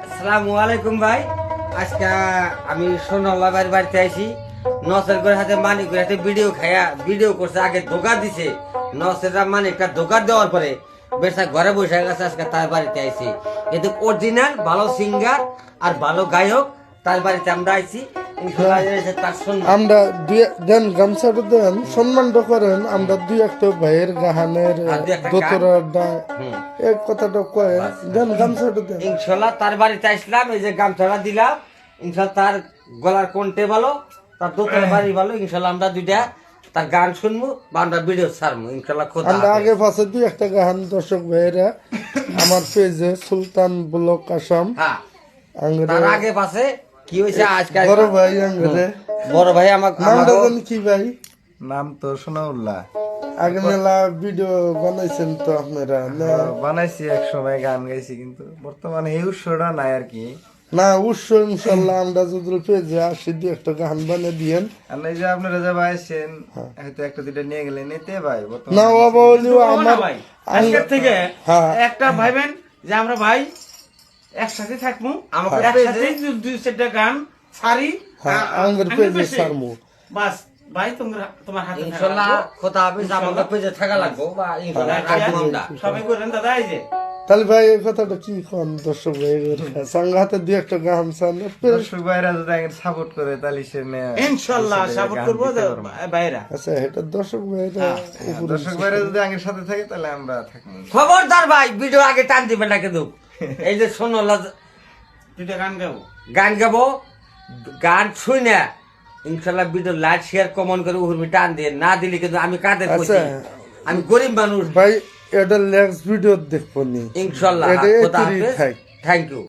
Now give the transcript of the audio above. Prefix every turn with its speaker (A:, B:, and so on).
A: আসসালামু আলাইকুম ভাই। আজকে আমি সোনাল্লা ভাইয়ের বাড়িতে আইছি। নসের করে হাতে মানিক করে হাতে ভিডিও করছে, আগে ধোকা দিছে। নসের মানিকটা ধোকা দেওয়ার পরে বেশা ঘরে বসে গেছে। আজকে তার বাড়িতে আইছি, কিন্তু অরিজিনাল ভালো সিঙ্গার আর ভালো গায়ক তার বাড়িতে আমরা আইছি।
B: আমরা দেন গামছাটা দেন সম্মানটা করেন। আমরা দুই একটা ভাইয়ের গাহানের দোতরা এক কথাটা কয়ে দেন গামছাটা দেন।
A: ইনশাল্লাহ তার বাড়িতে আসলাম, এই যে গামছাটা দিলাম। ইনশাল্লাহ তার গলার কণ্ঠে ভালো, তার দোকানের বাড়ি ভালো। ইনশাল্লাহ আমরা দুইটা তার গান শুনবো বা আমরা ভিডিও ছাড়বো ইনশাল্লাহ।
B: আমরা আগে পাশে দুই একটা গাহান দর্শক ভাইয়েরা আমার পেজে সুলতান ব্লক আসাম
A: তার আগে পাশে কি হয়েছে আজকে
B: বড় ভাই আঙ্গরে
A: বড় ভাই আমার
B: নামটা জানি কি ভাই?
C: নাম তো সোনাউল্লাহ।
B: আগে মেলা ভিডিও বানাইছেন তো আপনারা না?
C: বানাইছি, এক সময় গান গাইছি, কিন্তু বর্তমানে এই উৎসটা নাই আর কি।
B: না উৎস ইনশাল্লাহ আমরা যদি পেজে আসি দুই একটা গান বানিয়ে দিয়েন।
C: আর এই যে আপনারা যা বাইছেন হয়তো একটা দুইটা নিয়ে গেলে নিতে ভাই।
B: না বাবা হলিও আমার
D: আজকের থেকে
B: হ্যাঁ
D: একটা ভাইবেন যে আমরা ভাই একসাথে থাকবো,
A: আমাকে
D: একসাথে দুই চারটা গান ছাড়ি
B: আঙ্গের পেজে সারমু।
D: বাস ভাই তোমার হাতে
A: ইনশাল্লাহ খোদা হাফেজ। আমাকে পেজে থাকা লাগবো বা ইনশাল্লাহ রাখবো আমরা।
D: সবাই করেন দাদা। এই যে
B: তাহলে ভাই এই কথাটা কি কোন দর্শক ভাই সঙ্গে হাতে দুই একটা গান চান
C: দর্শক ভাইরা যদি সাপোর্ট করে তাহলে সে
D: ইনশাল্লাহ সাপোর্ট করবো ভাইরা।
B: আচ্ছা এটা দর্শক ভাইরা
C: দর্শক ভাইরা যদি আগের সাথে থাকে তাহলে আমরা থাকবো।
A: খবরদার ভাই, ভিডিও আগে টান দিবেন না কিন্তু। এই যে সোনাল্লা
D: দুইটা গান গাবো,
A: গান শুই না ইনশাল্লাহ ভিডিও লাইক শেয়ার কমেন্ট করে উর্মি টান দিয়ে না দিলে কিন্তু আমি কাদের কইছি, আমি গরিব মানুষ
B: ভাই এটা নেক্সট ভিডিও দেখবো নি
A: ইনশাল্লাহ।
B: এটা
A: খোদা
B: এতিরই
A: হাফেজ,
B: থাক।
A: Thank you.